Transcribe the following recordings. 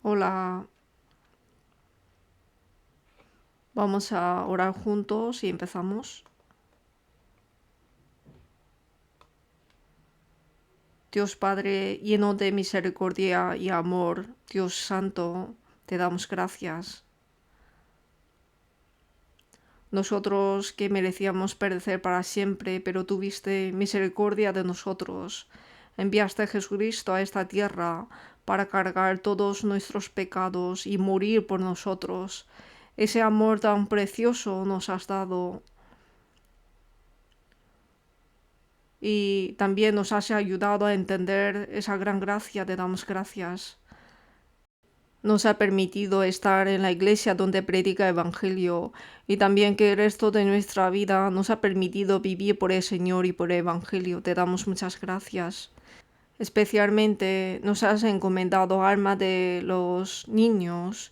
Hola, vamos a orar juntos y empezamos. Dios Padre, lleno de misericordia y amor, Dios Santo, te damos gracias. Nosotros que merecíamos perecer para siempre, pero tuviste misericordia de nosotros. Enviaste a Jesucristo a esta tierra para cargar todos nuestros pecados y morir por nosotros. Ese amor tan precioso nos has dado y también nos has ayudado a entender esa gran gracia, te damos gracias. Nos ha permitido estar en la iglesia donde predica el Evangelio y también que el resto de nuestra vida nos ha permitido vivir por el Señor y por el Evangelio. Te damos muchas gracias. Especialmente nos has encomendado alma de los niños,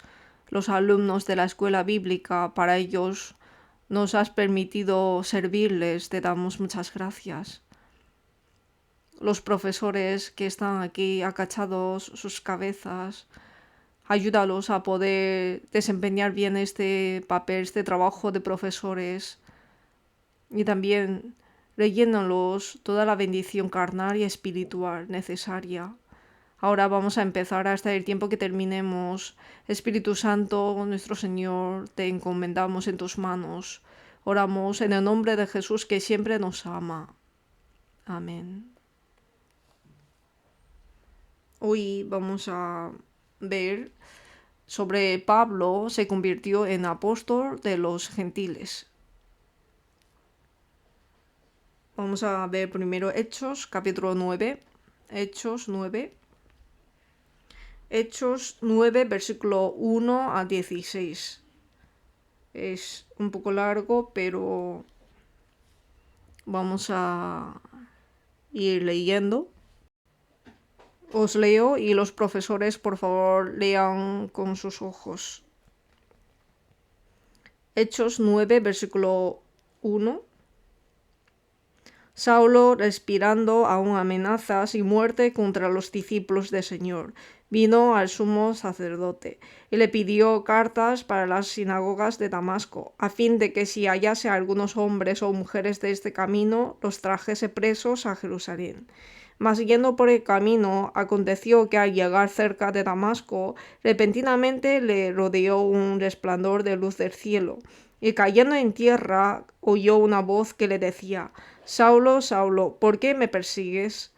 los alumnos de la escuela bíblica. Para ellos nos has permitido servirles. Te damos muchas gracias. Los profesores que están aquí agachados sus cabezas, ayúdalos a poder desempeñar bien este papel, este trabajo de profesores y también rellénalos toda la bendición carnal y espiritual necesaria. Ahora vamos a empezar hasta el tiempo que terminemos. Espíritu Santo, nuestro Señor, te encomendamos en tus manos. Oramos en el nombre de Jesús que siempre nos ama. Amén. Hoy vamos a ver sobre Pablo se convirtió en apóstol de los gentiles. Vamos a ver primero Hechos, capítulo 9. Hechos 9. Hechos 9, versículo 1 a 16. Es un poco largo, pero vamos a ir leyendo. Os leo y los profesores, por favor, lean con sus ojos. Hechos 9, versículo 1. Saulo, respirando aún amenazas y muerte contra los discípulos del Señor, vino al sumo sacerdote y le pidió cartas para las sinagogas de Damasco, a fin de que si hallase a algunos hombres o mujeres de este camino, los trajese presos a Jerusalén. Mas yendo por el camino, aconteció que al llegar cerca de Damasco, repentinamente le rodeó un resplandor de luz del cielo, y cayendo en tierra, oyó una voz que le decía: Saulo, Saulo, ¿por qué me persigues?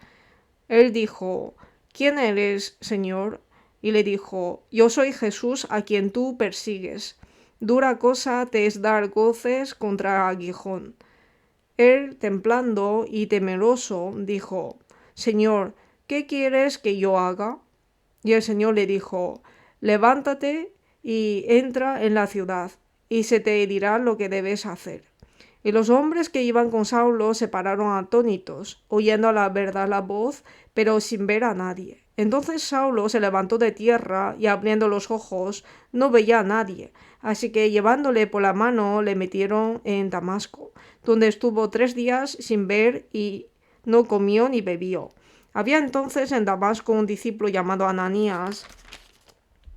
Él dijo: ¿Quién eres, Señor? Y le dijo: Yo soy Jesús a quien tú persigues. Dura cosa te es dar goces contra aguijón. Él, temblando y temeroso, dijo: Señor, ¿qué quieres que yo haga? Y el Señor le dijo: Levántate y entra en la ciudad, y se te dirá lo que debes hacer. Y los hombres que iban con Saulo se pararon atónitos, oyendo a la verdad la voz, pero sin ver a nadie. Entonces Saulo se levantó de tierra y abriendo los ojos no veía a nadie, así que llevándole por la mano le metieron en Damasco, donde estuvo 3 días sin ver y no comió ni bebió. Había entonces en Damasco un discípulo llamado Ananías,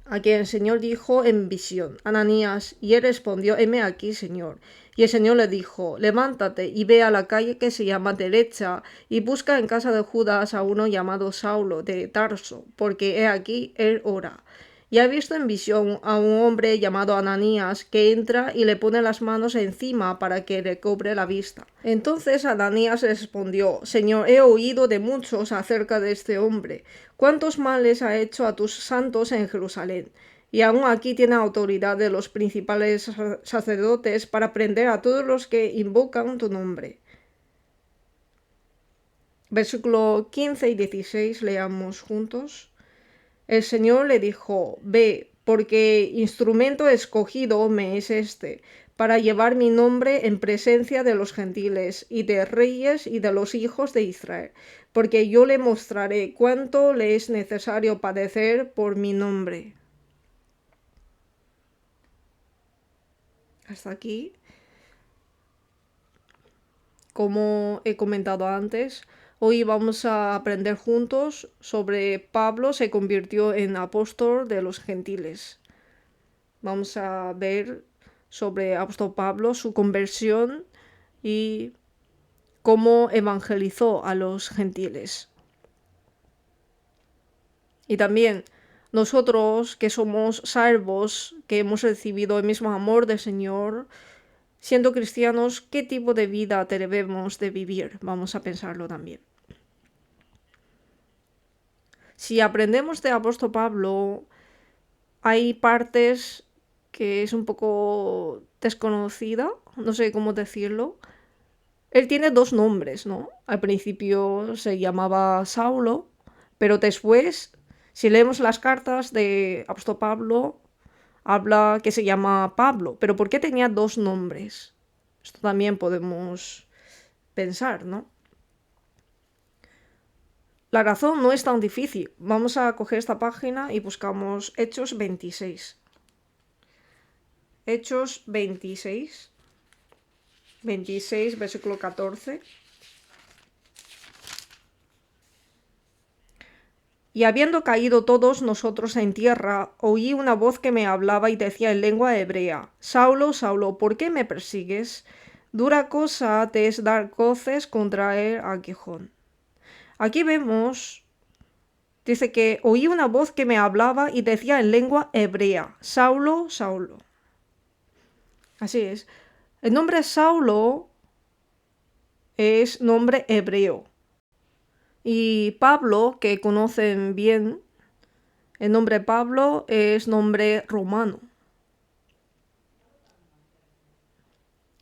a quien el Señor dijo en visión: Ananías. Y él respondió: heme aquí, Señor. Y el Señor le dijo: levántate y ve a la calle que se llama Derecha, y busca en casa de Judas a uno llamado Saulo de Tarso, porque he aquí él ora. Y ha visto en visión a un hombre llamado Ananías que entra y le pone las manos encima para que recobre la vista. Entonces Ananías respondió: Señor, he oído de muchos acerca de este hombre, cuántos males ha hecho a tus santos en Jerusalén. Y aún aquí tiene autoridad de los principales sacerdotes para prender a todos los que invocan tu nombre. Versículo 15 y 16 leamos juntos. El Señor le dijo: Ve, porque instrumento escogido me es este, para llevar mi nombre en presencia de los gentiles, y de reyes, y de los hijos de Israel, porque yo le mostraré cuánto le es necesario padecer por mi nombre. Hasta aquí. Como he comentado antes, Hoy vamos a aprender juntos sobre Pablo se convirtió en apóstol de los gentiles. Vamos a ver sobre apóstol Pablo, su conversión y cómo evangelizó a los gentiles. Y también nosotros que somos salvos, que hemos recibido el mismo amor del Señor, siendo cristianos, ¿qué tipo de vida debemos de vivir? Vamos a pensarlo también. Si aprendemos de apóstol Pablo, hay partes que es un poco desconocida, no sé cómo decirlo. Él tiene dos nombres, ¿no? Al principio se llamaba Saulo, pero después, si leemos las cartas de apóstol Pablo, habla que se llama Pablo. Pero ¿por qué tenía dos nombres? Esto también podemos pensar, ¿no? La razón no es tan difícil. Vamos a coger esta página y buscamos Hechos 26. Hechos 26, versículo 14. Y habiendo caído todos nosotros en tierra, oí una voz que me hablaba y decía en lengua hebrea: Saulo, Saulo, ¿por qué me persigues? Dura cosa te es dar coces contra el aguijón. Aquí vemos, dice que oí una voz que me hablaba y decía en lengua hebrea: Saulo, Saulo. Así es. El nombre Saulo es nombre hebreo. Y Pablo, que conocen bien, el nombre Pablo es nombre romano.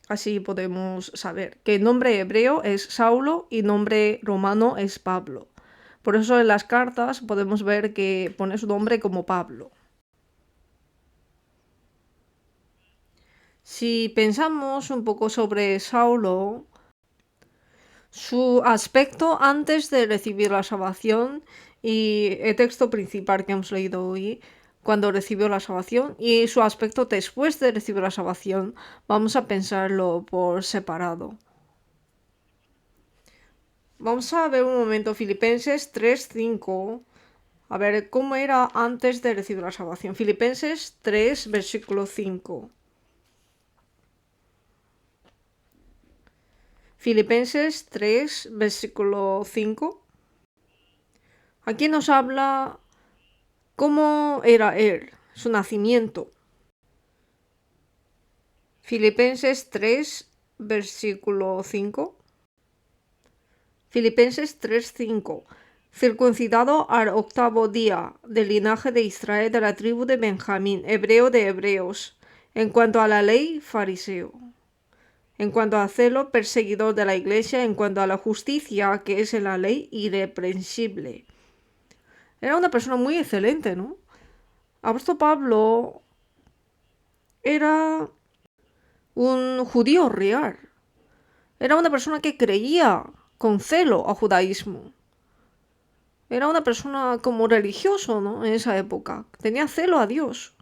Así podemos saber que el nombre hebreo es Saulo y nombre romano es Pablo. Por eso en las cartas podemos ver que pone su nombre como Pablo. Si pensamos un poco sobre Saulo, su aspecto antes de recibir la salvación y el texto principal que hemos leído hoy, cuando recibió la salvación, y su aspecto después de recibir la salvación, vamos a pensarlo por separado. Vamos a ver un momento Filipenses 3:5, a ver cómo era antes de recibir la salvación. Filipenses 3, versículo 5. Filipenses 3, versículo 5. Aquí nos habla cómo era él, su nacimiento. Filipenses 3, versículo 5. Filipenses 3:5. Circuncidado al octavo día, del linaje de Israel, de la tribu de Benjamín, hebreo de hebreos, en cuanto a la ley, fariseo, en cuanto a celo, perseguidor de la iglesia, en cuanto a la justicia que es en la ley, irreprensible. Era una persona muy excelente, ¿no? Apóstol Pablo era un judío real. Era una persona que creía con celo al judaísmo. Era una persona como religioso, ¿no? En esa época. Tenía celo a Dios.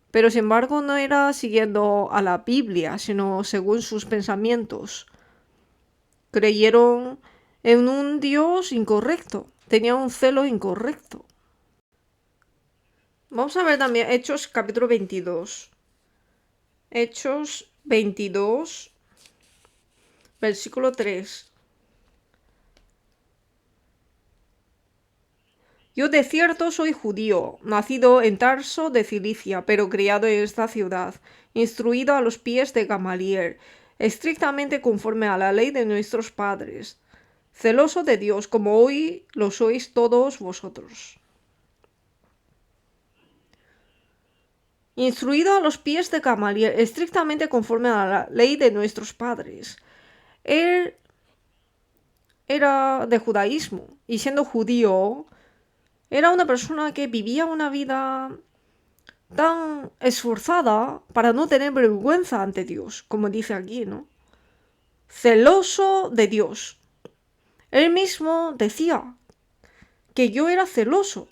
Pero sin embargo no era siguiendo a la Biblia, sino según sus pensamientos. Creyeron en un Dios incorrecto. Tenía un celo incorrecto. Vamos a ver también Hechos capítulo 22. Hechos 22, versículo 3. Yo de cierto soy judío, nacido en Tarso de Cilicia, pero criado en esta ciudad, instruido a los pies de Gamaliel, estrictamente conforme a la ley de nuestros padres, celoso de Dios, como hoy lo sois todos vosotros. Instruido a los pies de Gamaliel, estrictamente conforme a la ley de nuestros padres. Él era de judaísmo, y siendo judío, era una persona que vivía una vida tan esforzada para no tener vergüenza ante Dios, como dice aquí, ¿no? Celoso de Dios. Él mismo decía que yo era celoso.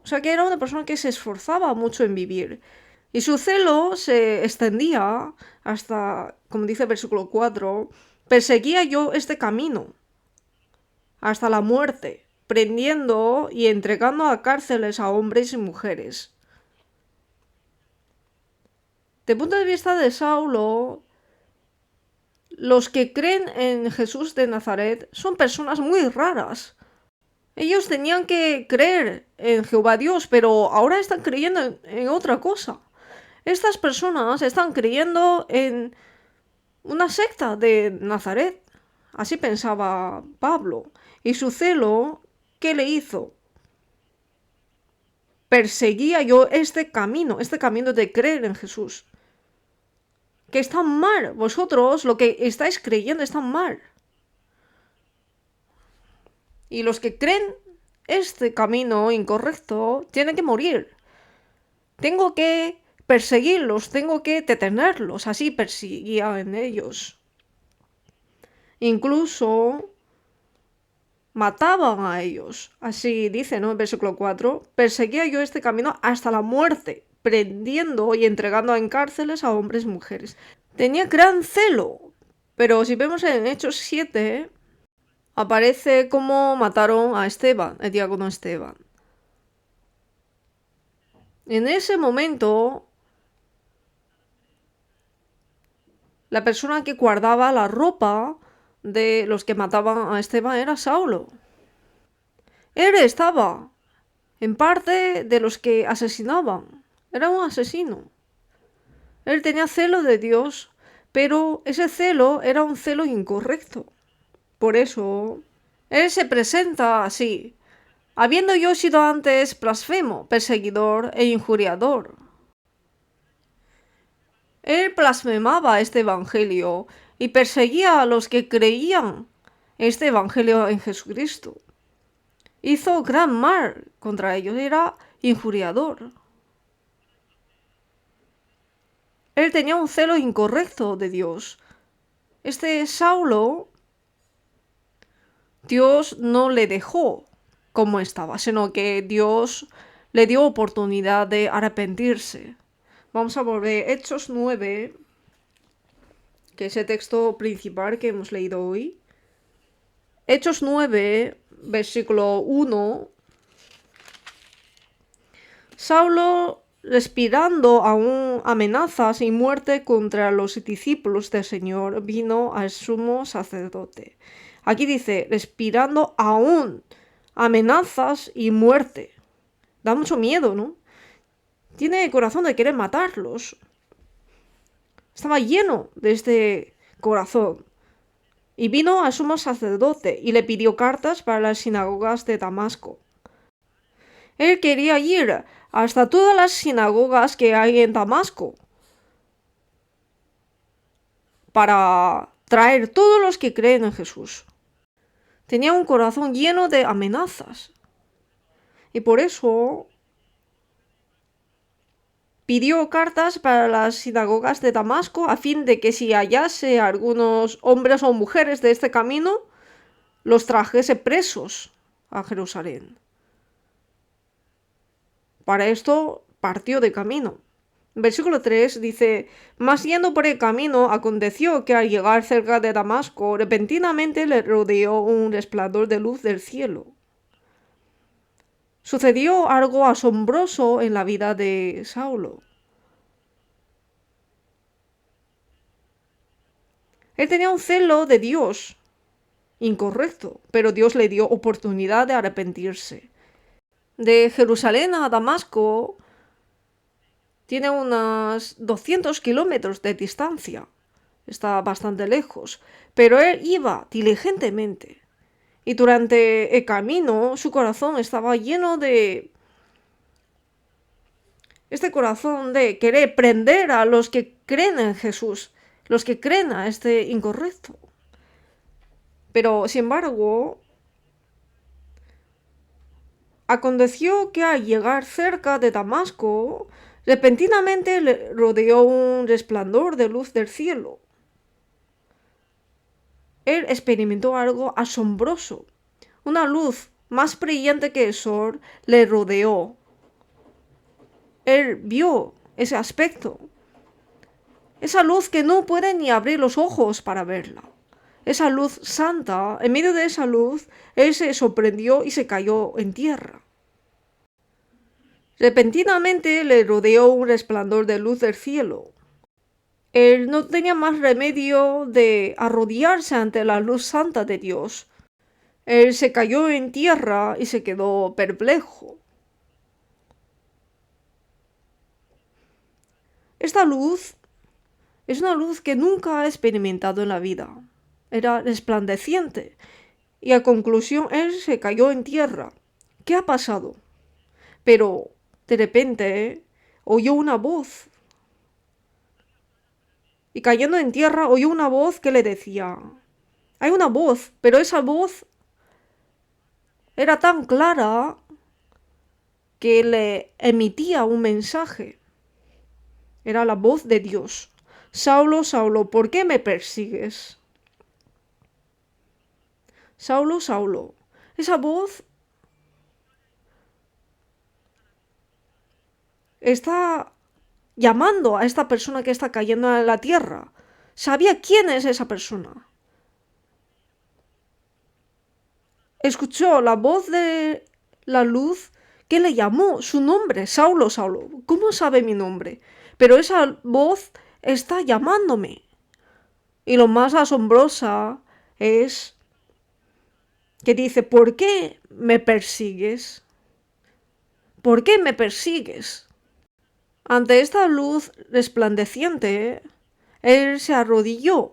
O sea, que era una persona que se esforzaba mucho en vivir. Y su celo se extendía hasta, como dice el versículo 4, Perseguía yo este camino hasta la muerte, prendiendo y entregando a cárceles a hombres y mujeres. Desde el punto de vista de Saulo, los que creen en Jesús de Nazaret son personas muy raras. Ellos tenían que creer en Jehová Dios, pero ahora están creyendo en otra cosa. Estas personas están creyendo en una secta de Nazaret. Así pensaba Pablo. Y su celo, ¿qué le hizo? Perseguía yo este camino de creer en Jesús. Que está mal. Vosotros lo que estáis creyendo está mal. Y los que creen este camino incorrecto tienen que morir. Tengo que perseguirlos, tengo que detenerlos. Así perseguía en ellos. Incluso mataban a ellos. Así dice, ¿no? En versículo 4. Perseguía yo este camino hasta la muerte, prendiendo y entregando en cárceles a hombres y mujeres. Tenía gran celo. Pero si vemos en Hechos 7, aparece cómo mataron a Esteban, el diácono Esteban. En ese momento, la persona que guardaba la ropa de los que mataban a Esteban era Saulo. Él estaba en parte de los que asesinaban. Era un asesino. Él tenía celo de Dios, pero ese celo era un celo incorrecto. Por eso, él se presenta así, habiendo yo sido antes blasfemo, perseguidor e injuriador. Él blasfemaba este evangelio y perseguía a los que creían este evangelio en Jesucristo. Hizo gran mal contra ellos, era injuriador. Él tenía un celo incorrecto de Dios. Este Saulo, Dios no le dejó como estaba, sino que Dios le dio oportunidad de arrepentirse. Vamos a volver a Hechos 9, que es el texto principal que hemos leído hoy. Hechos 9, versículo 1. Saulo, respirando aún amenazas y muerte contra los discípulos del Señor, vino al sumo sacerdote. Aquí dice, respirando aún amenazas y muerte. Da mucho miedo, ¿no? Tiene el corazón de querer matarlos. Estaba lleno de este corazón. Y vino al sumo sacerdote y le pidió cartas para las sinagogas de Damasco. Él quería ir hasta todas las sinagogas que hay en Damasco para traer todos los que creen en Jesús. Tenía un corazón lleno de amenazas. Y por eso pidió cartas para las sinagogas de Damasco a fin de que si hallase a algunos hombres o mujeres de este camino, los trajese presos a Jerusalén. Para esto partió de camino. Versículo 3 dice, mas yendo por el camino, aconteció que al llegar cerca de Damasco, repentinamente le rodeó un resplandor de luz del cielo. Sucedió algo asombroso en la vida de Saulo. Él tenía un celo de Dios incorrecto, pero Dios le dio oportunidad de arrepentirse. De Jerusalén a Damasco tiene unos 200 kilómetros de distancia. Está bastante lejos, pero él iba diligentemente. Y durante el camino su corazón estaba lleno de este corazón de querer prender a los que creen en Jesús, los que creen a este incorrecto. Pero, sin embargo, aconteció que al llegar cerca de Damasco, repentinamente le rodeó un resplandor de luz del cielo. Él experimentó algo asombroso. Una luz más brillante que el sol le rodeó. Él vio ese aspecto. Esa luz que no puede ni abrir los ojos para verla. esa luz santa, en medio de esa luz, él se sorprendió y se cayó en tierra. Repentinamente le rodeó un resplandor de luz del cielo. Él no tenía más remedio de arrodillarse ante la luz santa de Dios. Él se cayó en tierra y se quedó perplejo. Esta luz es una luz que nunca ha experimentado en la vida. Era resplandeciente. Y a conclusión él se cayó en tierra. ¿Qué ha pasado? Pero de repente oyó una voz. Y cayendo en tierra oyó una voz que le decía, hay una voz, pero esa voz era tan clara que le emitía un mensaje. Era la voz de Dios. Saulo, Saulo, ¿por qué me persigues? Saulo, Saulo. Esa voz está llamando a esta persona que está cayendo en la tierra. Sabía quién es esa persona. Escuchó la voz de la luz que le llamó su nombre, Saulo, Saulo. ¿Cómo sabe mi nombre? Pero esa voz está llamándome. Y lo más asombrosa es que dice, ¿por qué me persigues? ¿Por qué me persigues? Ante esta luz resplandeciente, él se arrodilló.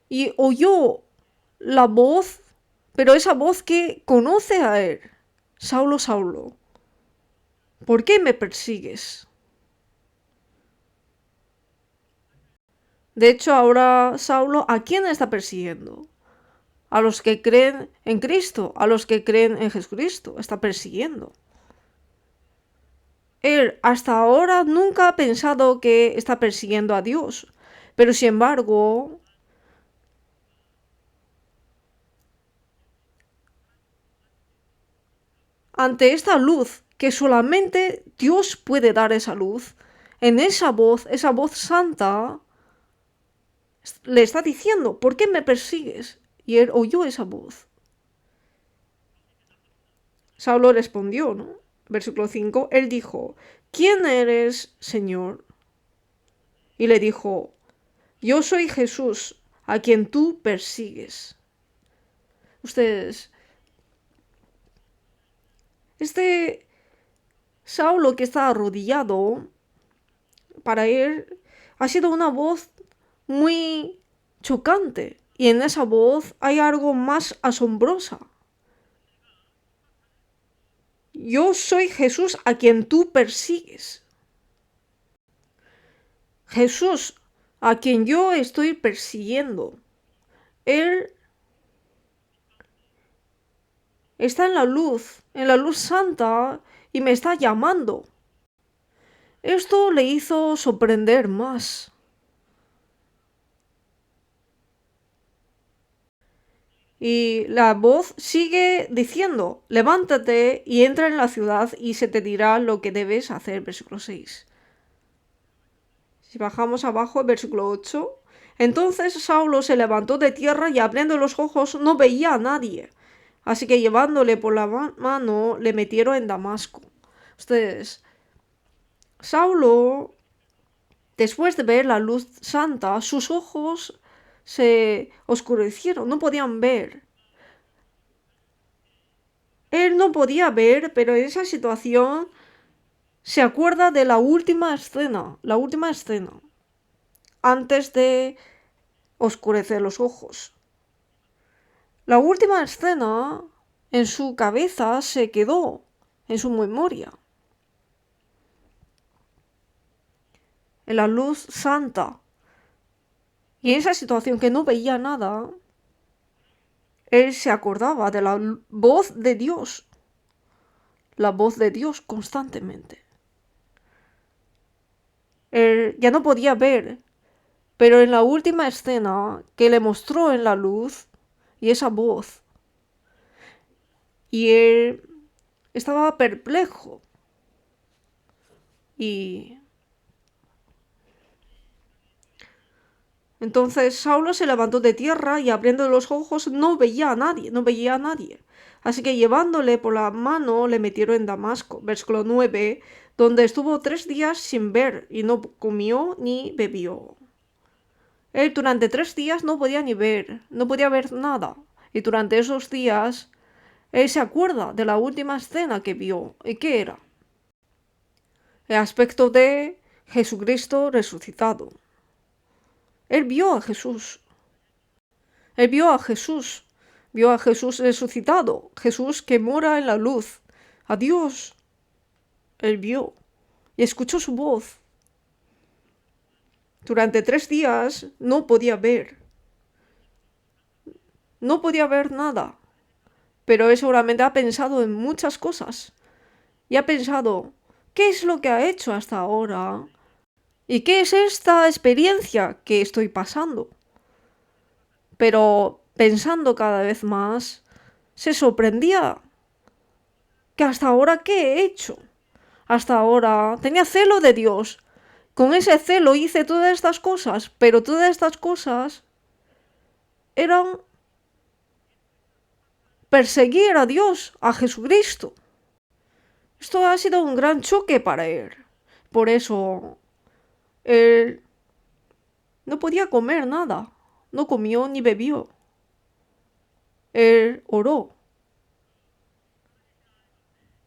Y oyó la voz, pero esa voz que conoce a él. Saulo, Saulo, ¿por qué me persigues? De hecho, ahora Saulo, ¿a quién está persiguiendo? A los que creen en Cristo, a los que creen en Jesucristo, está persiguiendo. Él hasta ahora nunca ha pensado que está persiguiendo a Dios, pero sin embargo, ante esta luz, que solamente Dios puede dar esa luz, en esa voz santa, le está diciendo, ¿por qué me persigues? Y él oyó esa voz. Saulo respondió, ¿no? Versículo 5, él dijo, ¿quién eres, Señor? Y le dijo, yo soy Jesús, a quien tú persigues. Ustedes, este Saulo que está arrodillado, para él ha sido una voz muy chocante. Y en esa voz hay algo más asombrosa. Yo soy Jesús a quien tú persigues. Jesús a quien yo estoy persiguiendo. Él está en la luz santa, y me está llamando. Esto le hizo sorprender más. Y la voz sigue diciendo, levántate y entra en la ciudad y se te dirá lo que debes hacer. Versículo 6. Si bajamos abajo, el versículo 8. Entonces Saulo se levantó de tierra y abriendo los ojos no veía a nadie. Así que llevándole por la mano le metieron en Damasco. Ustedes, Saulo, después de ver la luz santa, sus ojos se oscurecieron, no podían ver. Él no podía ver, pero en esa situación se acuerda de la última escena, antes de oscurecer los ojos. La última escena en su cabeza se quedó, en su memoria. En la luz santa. Y en esa situación que no veía nada, él se acordaba de la voz de Dios. La voz de Dios constantemente. Él ya no podía ver, pero en la última escena que le mostró en la luz y esa voz, y él estaba perplejo y Entonces Saulo se levantó de tierra y abriendo los ojos no veía a nadie, no veía a nadie. Así que llevándole por la mano le metieron en Damasco, versículo 9, donde estuvo 3 días sin ver y no comió ni bebió. Él durante 3 días no podía ni ver, no podía ver nada. Y durante esos días, él se acuerda de la última escena que vio. ¿Y qué era? El aspecto de Jesucristo resucitado. Él vio a Jesús. Él vio a Jesús. Vio a Jesús resucitado. Jesús que mora en la luz. A Dios. Él vio. Y escuchó su voz. Durante 3 días no podía ver. No podía ver nada. Pero él seguramente ha pensado en muchas cosas. Y ha pensado, ¿qué es lo que ha hecho hasta ahora? ¿Y qué es esta experiencia que estoy pasando? Pero pensando cada vez más, se sorprendía. ¿Que hasta ahora qué he hecho? Hasta ahora tenía celo de Dios. Con ese celo hice todas estas cosas, pero todas estas cosas eran perseguir a Dios, a Jesucristo. Esto ha sido un gran choque para él. Por eso, él no podía comer nada. No comió ni bebió. Él oró.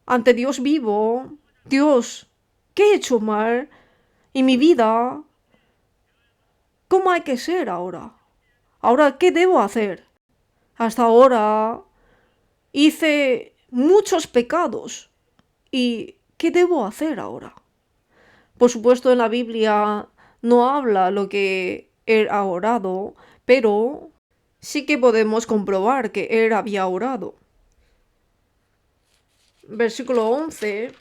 Ante Dios vivo, Dios, ¿qué he hecho mal? ¿Y mi vida? ¿Cómo hay que ser ahora? ¿Ahora qué debo hacer? Hasta ahora hice muchos pecados. ¿Y qué debo hacer ahora? Por supuesto, en la Biblia no habla lo que él ha orado, pero sí que podemos comprobar que él había orado. Versículo 11.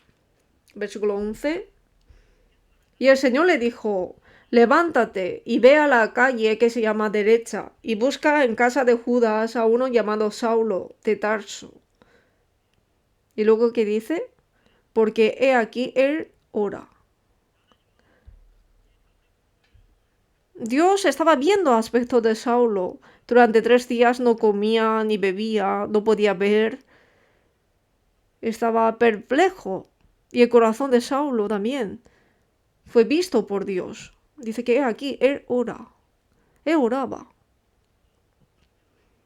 Y el Señor le dijo, levántate y ve a la calle que se llama Derecha y busca en casa de Judas a uno llamado Saulo de Tarso. ¿Y luego qué dice? Porque he aquí él ora. Dios estaba viendo aspectos de Saulo. Durante 3 días no comía ni bebía, no podía ver. Estaba perplejo. Y el corazón de Saulo también fue visto por Dios. Dice que aquí él ora. Él oraba.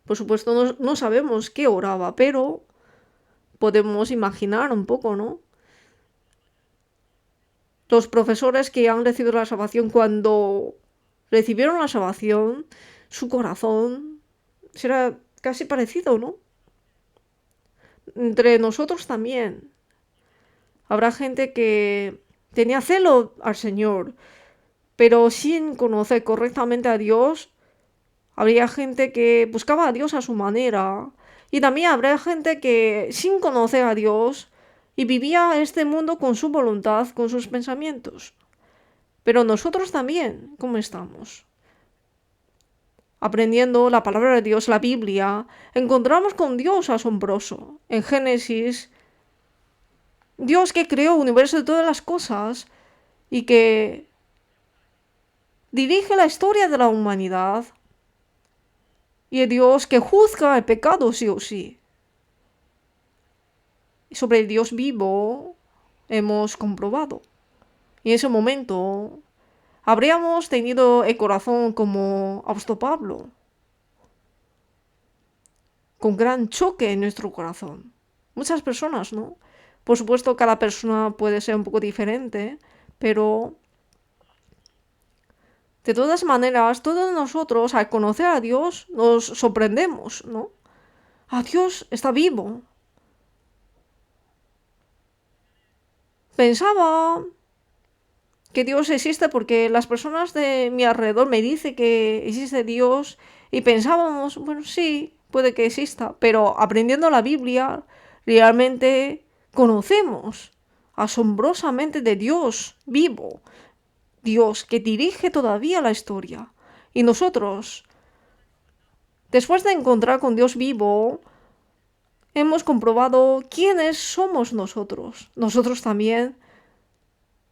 Por supuesto no sabemos qué oraba, pero podemos imaginar un poco, ¿no? Los profesores que han recibido la salvación, cuando recibieron la salvación, su corazón será casi parecido, ¿no? Entre nosotros también. Habrá gente que tenía celo al Señor, pero sin conocer correctamente a Dios. Habría gente que buscaba a Dios a su manera. Y también habrá gente que sin conocer a Dios y vivía este mundo con su voluntad, con sus pensamientos. Pero nosotros también, ¿cómo estamos? Aprendiendo la palabra de Dios, la Biblia, encontramos con Dios asombroso. En Génesis, Dios que creó el universo de todas las cosas y que dirige la historia de la humanidad. Y el Dios que juzga el pecado sí o sí. Y sobre el Dios vivo hemos comprobado. Y en ese momento habríamos tenido el corazón como apóstol Pablo, con gran choque en nuestro corazón. Muchas personas, ¿no? Por supuesto, cada persona puede ser un poco diferente, pero de todas maneras, todos nosotros, al conocer a Dios, nos sorprendemos, ¿no? Ah, Dios está vivo. Pensaba que Dios existe porque las personas de mi alrededor me dicen que existe Dios y pensábamos, bueno, sí, puede que exista, pero aprendiendo la Biblia realmente conocemos asombrosamente de Dios vivo, Dios que dirige todavía la historia. Y nosotros, después de encontrar con Dios vivo, hemos comprobado quiénes somos nosotros. Nosotros también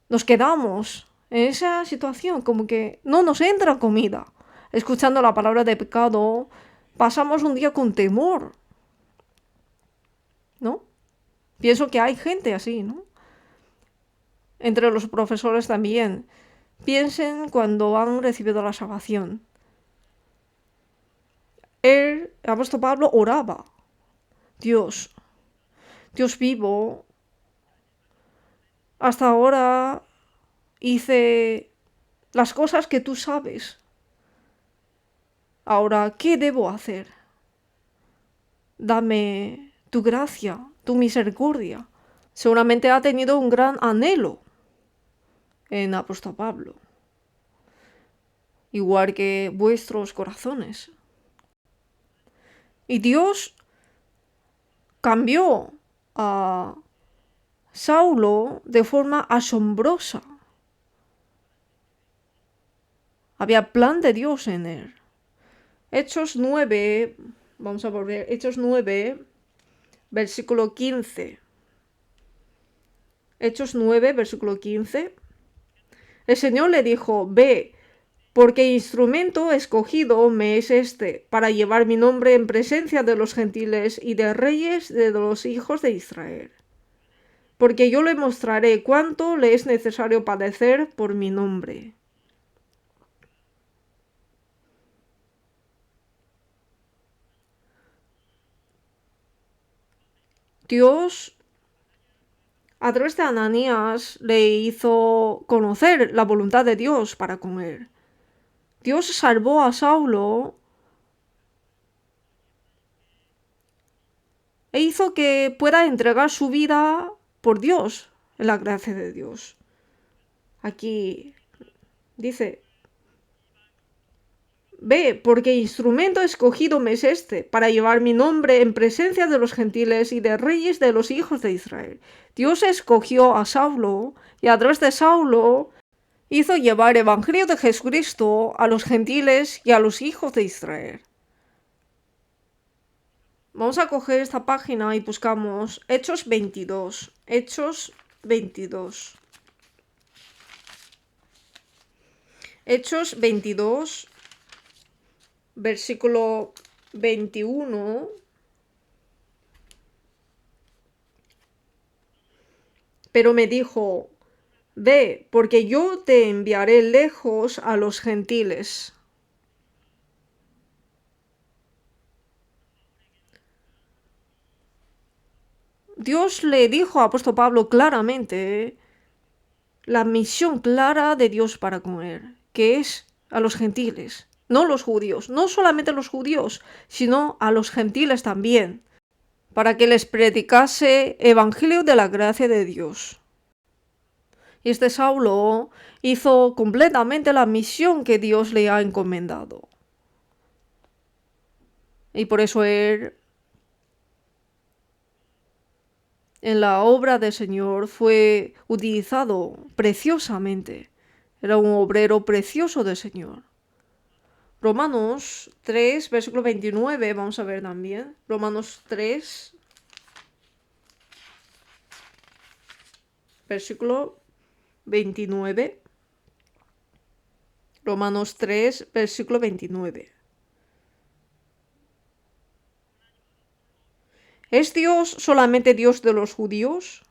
nos quedamos en esa situación, como que no nos entra comida. escuchando la palabra de pecado, pasamos un día con temor, ¿no? Pienso que hay gente así, ¿no? Entre los profesores también. Piensen cuando han recibido la salvación. El apóstol Pablo oraba. Dios vivo, hasta ahora hice las cosas que tú sabes. Ahora, ¿qué debo hacer? Dame tu gracia, tu misericordia. Seguramente ha tenido un gran anhelo en apóstol Pablo, igual que vuestros corazones. Y Dios cambió a Saulo de forma asombrosa. Había plan de Dios en él. Hechos 9, vamos a volver, Hechos 9, versículo 15. Hechos 9, versículo 15. El Señor le dijo, ve, porque instrumento escogido me es este, para llevar mi nombre en presencia de los gentiles y de reyes de los hijos de Israel. Porque yo le mostraré cuánto le es necesario padecer por mi nombre. Dios, a través de Ananías, le hizo conocer la voluntad de Dios para con él. Dios salvó a Saulo e hizo que pueda entregar su vida por Dios, en la gracia de Dios. Aquí dice, ve, porque instrumento escogido me es este, para llevar mi nombre en presencia de los gentiles y de reyes de los hijos de Israel. Dios escogió a Saulo y a través de Saulo hizo llevar el evangelio de Jesucristo a los gentiles y a los hijos de Israel. Vamos a coger esta página y buscamos Hechos 22. Hechos 22. Hechos 22, versículo 21. Pero me dijo, ve, porque yo te enviaré lejos a los gentiles. Dios le dijo a apóstol Pablo claramente la misión clara de Dios para con él, que es a los gentiles, no los judíos, no solamente los judíos, sino a los gentiles también, para que les predicase evangelio de la gracia de Dios. Y este Saulo hizo completamente la misión que Dios le ha encomendado. Y por eso él, en la obra del Señor, fue utilizado preciosamente. Era un obrero precioso del Señor. Romanos 3, versículo 29, vamos a ver también. Romanos 3, versículo 29. Romanos 3, versículo 29. ¿Es Dios solamente Dios de los judíos?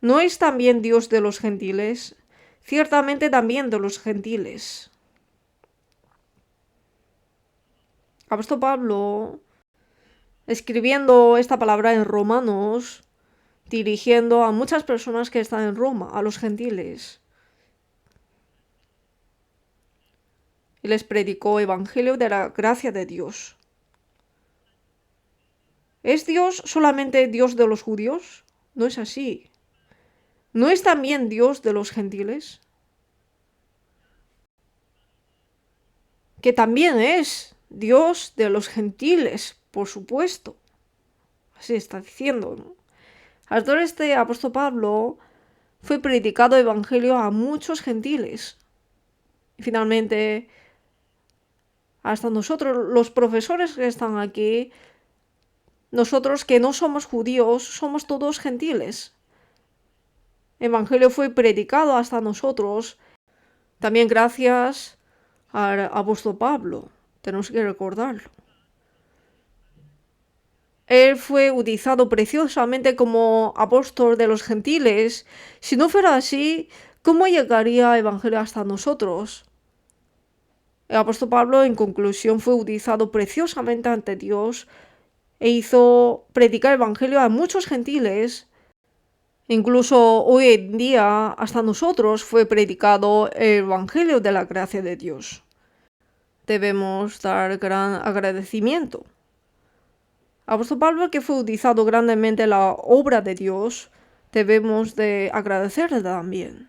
¿No es también Dios de los gentiles? Ciertamente también de los gentiles. Apóstol Pablo, escribiendo esta palabra en Romanos, dirigiendo a muchas personas que están en Roma, a los gentiles, y les predicó evangelio de la gracia de Dios. ¿Es Dios solamente Dios de los judíos? No es así. ¿No es también Dios de los gentiles? Que también es Dios de los gentiles, por supuesto. Así está diciendo, ¿no? Al través este apóstol Pablo fue predicado evangelio a muchos gentiles. Y finalmente, hasta nosotros, los profesores que están aquí, nosotros que no somos judíos, somos todos gentiles. El evangelio fue predicado hasta nosotros, también gracias al apóstol Pablo. Tenemos que recordarlo. Él fue utilizado preciosamente como apóstol de los gentiles. Si no fuera así, ¿cómo llegaría el Evangelio hasta nosotros? El apóstol Pablo, en conclusión, fue utilizado preciosamente ante Dios e hizo predicar el Evangelio a muchos gentiles. Incluso hoy en día, hasta nosotros, fue predicado el Evangelio de la gracia de Dios. Debemos dar gran agradecimiento. Apóstol Pablo, que fue utilizado grandemente en la obra de Dios, debemos de agradecerle también.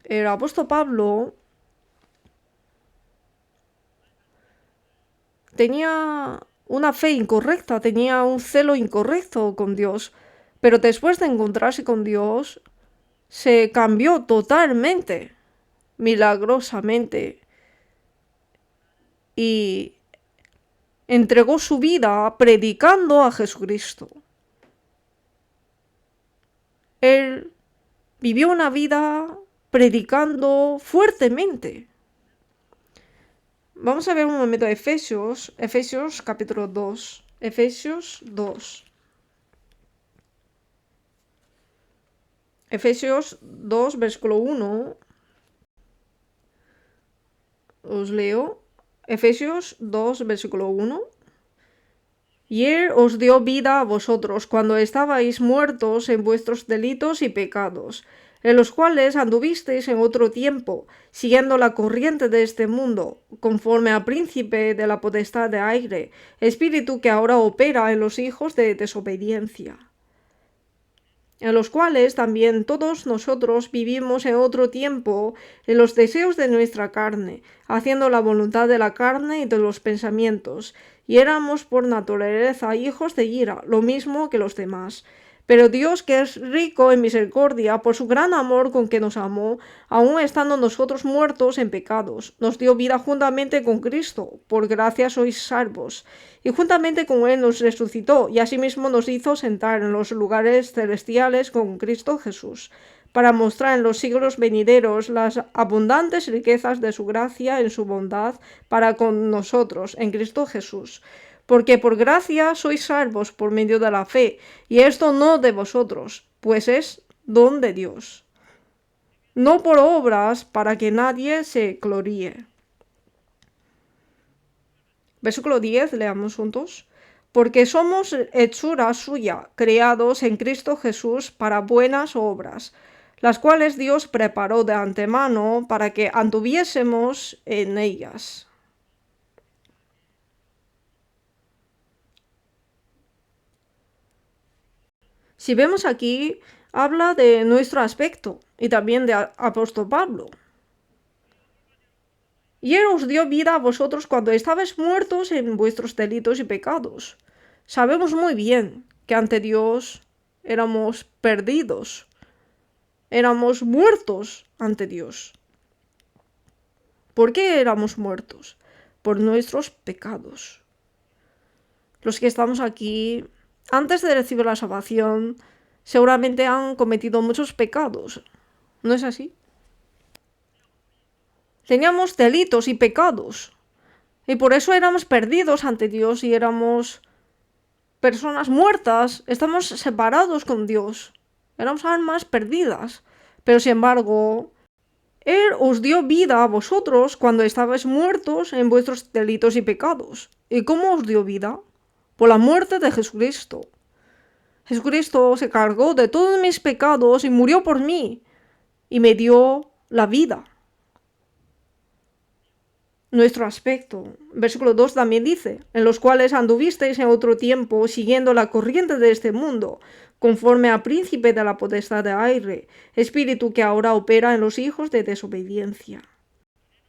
El apóstol Pablo tenía una fe incorrecta, tenía un celo incorrecto con Dios, pero después de encontrarse con Dios, se cambió totalmente, milagrosamente, y entregó su vida predicando a Jesucristo. Él vivió una vida predicando fuertemente. Vamos a ver un momento de Efesios capítulo 2. Efesios 2. Efesios 2, versículo 1. Os leo. Efesios 2, versículo 1. Y Él os dio vida a vosotros cuando estabais muertos en vuestros delitos y pecados, en los cuales anduvisteis en otro tiempo, siguiendo la corriente de este mundo, conforme al príncipe de la potestad de aire, espíritu que ahora opera en los hijos de desobediencia, en los cuales también todos nosotros vivimos en otro tiempo en los deseos de nuestra carne, haciendo la voluntad de la carne y de los pensamientos, y éramos por naturaleza hijos de ira, lo mismo que los demás. Pero Dios, que es rico en misericordia, por su gran amor con que nos amó, aun estando nosotros muertos en pecados, nos dio vida juntamente con Cristo, por gracia sois salvos, y juntamente con Él nos resucitó, y asimismo nos hizo sentar en los lugares celestiales con Cristo Jesús, para mostrar en los siglos venideros las abundantes riquezas de su gracia en su bondad para con nosotros, en Cristo Jesús. Porque por gracia sois salvos por medio de la fe, y esto no de vosotros, pues es don de Dios. No por obras, para que nadie se gloríe. Versículo 10, leamos juntos. Porque somos hechura suya, creados en Cristo Jesús para buenas obras, las cuales Dios preparó de antemano para que anduviésemos en ellas. Si vemos aquí, habla de nuestro aspecto y también de apóstol Pablo. Y Él os dio vida a vosotros cuando estabais muertos en vuestros delitos y pecados. Sabemos muy bien que ante Dios éramos perdidos, éramos muertos ante Dios. ¿Por qué éramos muertos? Por nuestros pecados. Los que estamos aquí, antes de recibir la salvación, seguramente han cometido muchos pecados. ¿No es así? Teníamos delitos y pecados. Y por eso éramos perdidos ante Dios y éramos personas muertas. Estamos separados con Dios. Éramos almas perdidas. Pero sin embargo, Él os dio vida a vosotros cuando estabais muertos en vuestros delitos y pecados. ¿Y cómo os dio vida? Por la muerte de Jesucristo. Jesucristo se cargó de todos mis pecados y murió por mí. Y me dio la vida. Nuestro aspecto. Versículo 2 también dice, en los cuales anduvisteis en otro tiempo, siguiendo la corriente de este mundo, conforme al príncipe de la potestad de aire, espíritu que ahora opera en los hijos de desobediencia.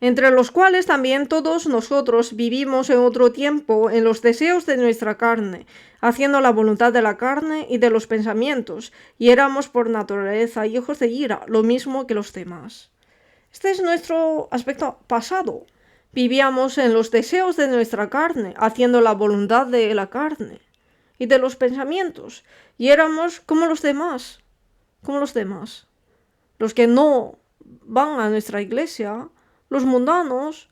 Entre los cuales también todos nosotros vivimos en otro tiempo en los deseos de nuestra carne, haciendo la voluntad de la carne y de los pensamientos, y éramos por naturaleza hijos de ira, lo mismo que los demás. Este es nuestro aspecto pasado. Vivíamos en los deseos de nuestra carne, haciendo la voluntad de la carne y de los pensamientos, y éramos como los demás, los que no van a nuestra iglesia, los mundanos,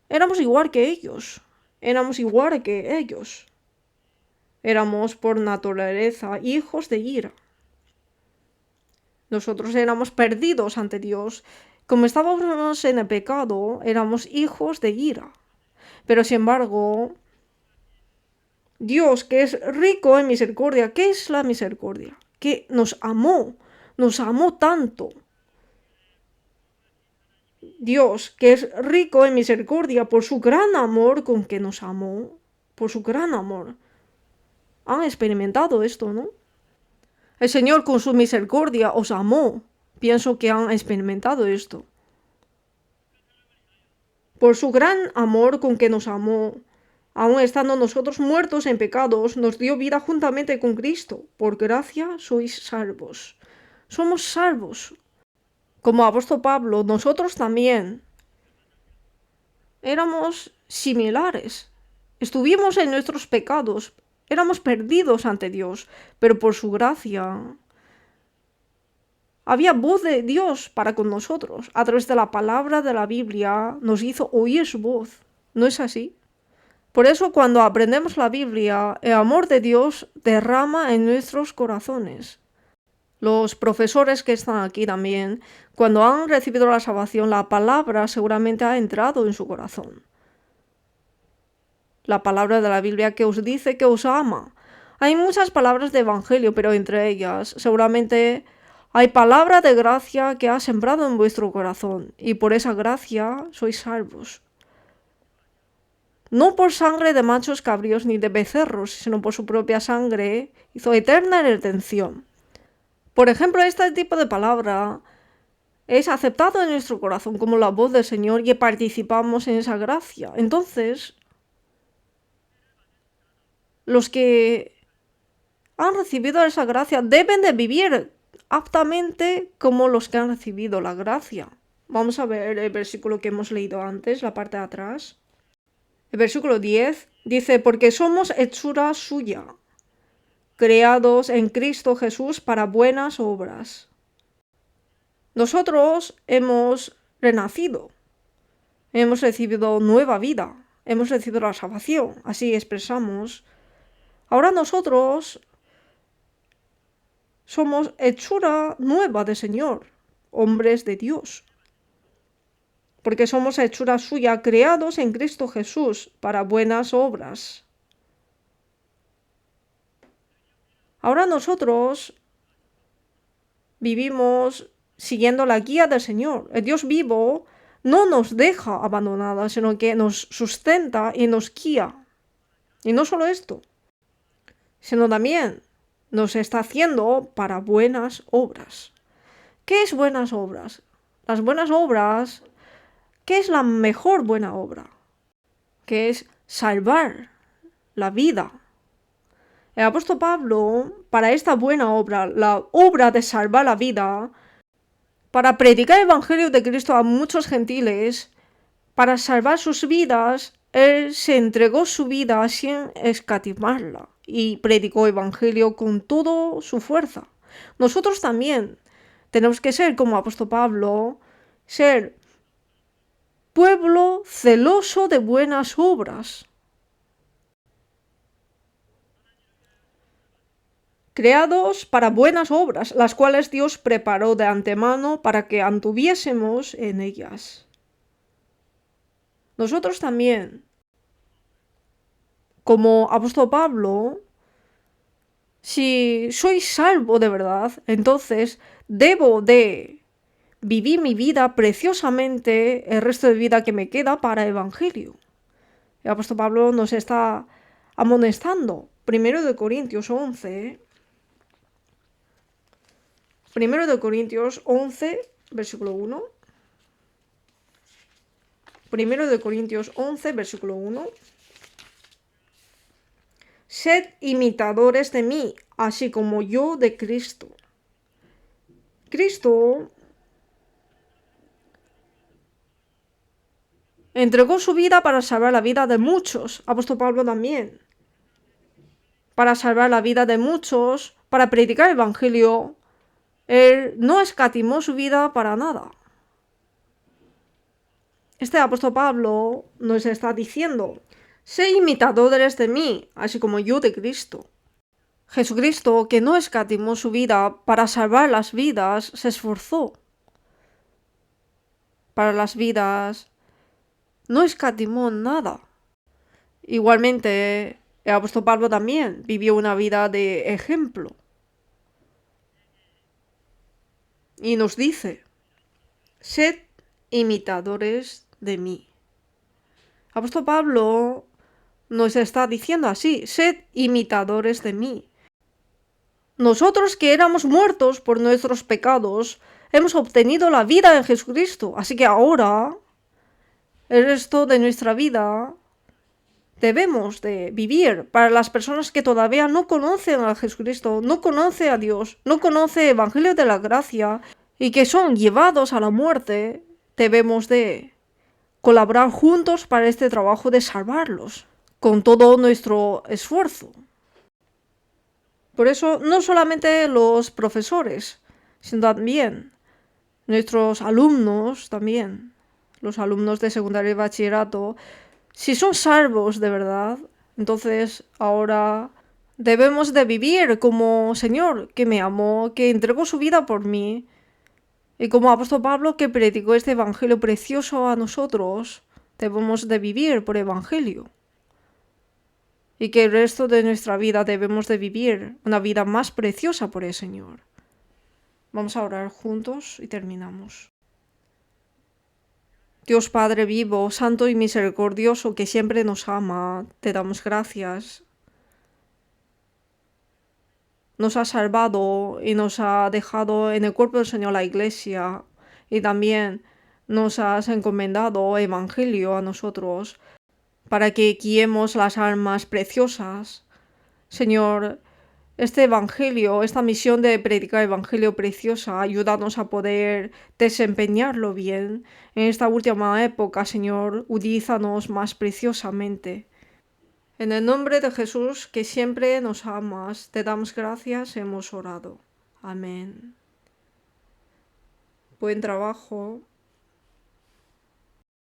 éramos igual que ellos. Éramos igual que ellos. Éramos por naturaleza hijos de ira. Nosotros éramos perdidos ante Dios. Como estábamos en el pecado, éramos hijos de ira. Pero sin embargo, Dios, que es rico en misericordia, ¿qué es la misericordia? Que nos amó tanto. Dios, que es rico en misericordia por su gran amor con que nos amó, por su gran amor. Han experimentado esto, ¿no? El Señor con su misericordia os amó. Pienso que han experimentado esto. Por su gran amor con que nos amó, aun estando nosotros muertos en pecados, nos dio vida juntamente con Cristo. Por gracia sois salvos. Somos salvos. Como apóstol Pablo, nosotros también éramos similares. Estuvimos en nuestros pecados, éramos perdidos ante Dios, pero por su gracia había voz de Dios para con nosotros. A través de la palabra de la Biblia nos hizo oír su voz. ¿No es así? Por eso cuando aprendemos la Biblia, el amor de Dios derrama en nuestros corazones. Los profesores que están aquí también, cuando han recibido la salvación, la palabra seguramente ha entrado en su corazón. La palabra de la Biblia que os dice que os ama. Hay muchas palabras de evangelio, pero entre ellas seguramente hay palabra de gracia que ha sembrado en vuestro corazón, y por esa gracia sois salvos. No por sangre de machos cabríos ni de becerros, sino por su propia sangre hizo eterna redención. Por ejemplo, este tipo de palabra es aceptado en nuestro corazón como la voz del Señor y participamos en esa gracia. Entonces, los que han recibido esa gracia deben de vivir aptamente como los que han recibido la gracia. Vamos a ver el versículo que hemos leído antes, la parte de atrás. El versículo 10 dice, porque somos hechura suya, creados en Cristo Jesús para buenas obras. Nosotros hemos renacido, hemos recibido nueva vida, hemos recibido la salvación, así expresamos. Ahora nosotros somos hechura nueva del Señor, hombres de Dios, porque somos hechura suya, creados en Cristo Jesús para buenas obras. Ahora nosotros vivimos siguiendo la guía del Señor. El Dios vivo no nos deja abandonadas, sino que nos sustenta y nos guía. Y no solo esto, sino también nos está haciendo para buenas obras. ¿Qué es buenas obras? Las buenas obras, ¿qué es la mejor buena obra? Que es salvar la vida. El apóstol Pablo, para esta buena obra, la obra de salvar la vida, para predicar el evangelio de Cristo a muchos gentiles, para salvar sus vidas, él se entregó su vida sin escatimarla y predicó el evangelio con toda su fuerza. Nosotros también tenemos que ser como apóstol Pablo, ser pueblo celoso de buenas obras. Creados para buenas obras, las cuales Dios preparó de antemano para que anduviésemos en ellas. Nosotros también, como apóstol Pablo, si soy salvo de verdad, entonces debo de vivir mi vida preciosamente el resto de vida que me queda para el evangelio. El apóstol Pablo nos está amonestando. 1 Corintios 11, 1 Corintios 11, versículo 1. 1 Corintios 11, versículo 1. Sed imitadores de mí, así como yo de Cristo. Cristo entregó su vida para salvar la vida de muchos. Apóstol Pablo también. Para salvar la vida de muchos, para predicar el evangelio Él no escatimó su vida para nada. Este apóstol Pablo nos está diciendo: sé imitadores de mí, así como yo de Cristo. Jesucristo, que no escatimó su vida para salvar las vidas, se esforzó para las vidas, no escatimó nada. Igualmente, el apóstol Pablo también vivió una vida de ejemplo. Y nos dice: sed imitadores de mí. El apóstol Pablo nos está diciendo así: sed imitadores de mí. Nosotros que éramos muertos por nuestros pecados, hemos obtenido la vida en Jesucristo. Así que ahora, el resto de nuestra vida, debemos de vivir para las personas que todavía no conocen a Jesucristo, no conocen a Dios, no conocen el Evangelio de la Gracia y que son llevados a la muerte. Debemos de colaborar juntos para este trabajo de salvarlos, con todo nuestro esfuerzo. Por eso, no solamente los profesores, sino también nuestros alumnos, también los alumnos de secundaria y bachillerato, si son salvos de verdad, entonces ahora debemos de vivir como Señor que me amó, que entregó su vida por mí, y como apóstol Pablo que predicó este evangelio precioso a nosotros, debemos de vivir por evangelio. Y que el resto de nuestra vida debemos de vivir una vida más preciosa por el Señor. Vamos a orar juntos y terminamos. Dios Padre vivo, santo y misericordioso, que siempre nos ama, te damos gracias. Nos ha salvado y nos ha dejado en el cuerpo del Señor la Iglesia, y también nos has encomendado Evangelio a nosotros para que guiemos las almas preciosas. Señor, este Evangelio, esta misión de predicar Evangelio preciosa, ayúdanos a poder desempeñarlo bien. En esta última época, Señor, utilízanos más preciosamente. En el nombre de Jesús, que siempre nos amas, te damos gracias, hemos orado. Amén. Buen trabajo.